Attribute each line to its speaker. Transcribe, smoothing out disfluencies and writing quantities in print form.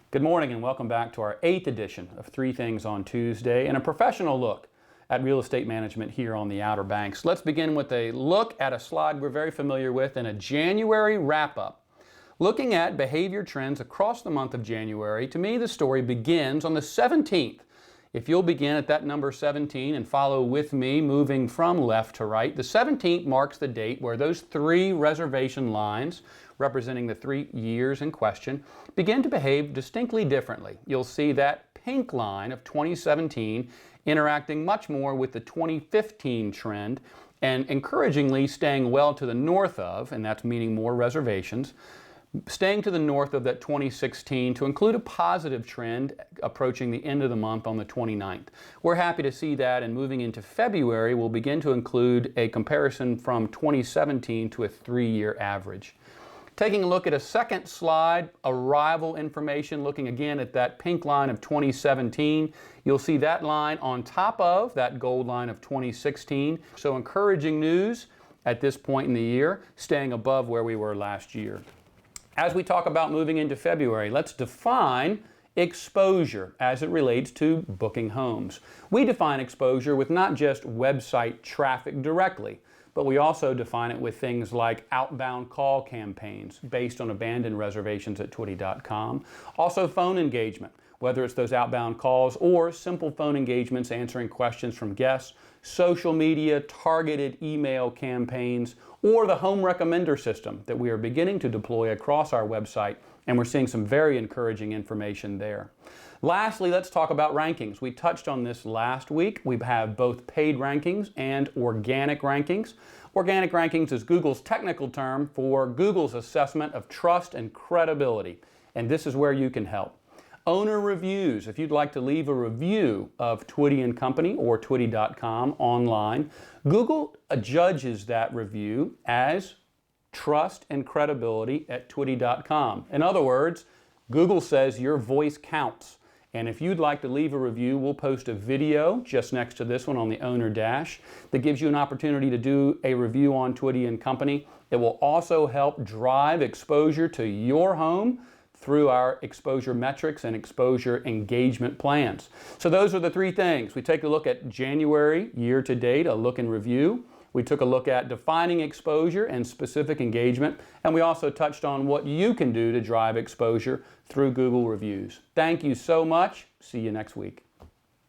Speaker 1: Good morning and welcome back to our 8th edition of Three Things on Tuesday and a professional look at real estate management here on the Outer Banks. Let's begin with a look at a slide we're very familiar with and a January wrap-up. Looking at behavior trends across the month of January, to me the story begins on the 17th. If you'll begin at that number 17 and follow with me moving from left to right, the 17th marks the date where those three reservation lines representing the 3 years in question begin to behave distinctly differently. You'll see that pink line of 2017 interacting much more with the 2015 trend and encouragingly staying well to the north of, and that's meaning more reservations, staying to the north of that 2016 to include a positive trend approaching the end of the month on the 29th. We're happy to see that, and moving into February, we'll begin to include a comparison from 2017 to a 3-year average. Taking a look at a second slide, arrival information, looking again at that pink line of 2017, you'll see that line on top of that gold line of 2016. So encouraging news at this point in the year, staying above where we were last year. As we talk about moving into February, let's define exposure as it relates to booking homes. We define exposure with not just website traffic directly, but we also define it with things like outbound call campaigns based on abandoned reservations at Twitty.com. Also phone engagement, whether it's those outbound calls or simple phone engagements answering questions from guests, social media, targeted email campaigns, or the home recommender system that we are beginning to deploy across our website, and we're seeing some very encouraging information there. Lastly, let's talk about rankings. We touched on this last week. We have both paid rankings and organic rankings. Organic rankings is Google's technical term for Google's assessment of trust and credibility, and this is where you can help. Owner reviews. If you'd like to leave a review of Twitty & Company or Twitty.com online, Google judges that review as trust and credibility at Twitty.com. In other words, Google says your voice counts. And if you'd like to leave a review, we'll post a video just next to this one on the owner dash that gives you an opportunity to do a review on Twitty & Company. It will also help drive exposure to your home through our exposure metrics and exposure engagement plans. So those are the three things. We take a look at January year to date, a look and review. We took a look at defining exposure and specific engagement, and we also touched on what you can do to drive exposure through Google reviews. Thank you so much. See you next week.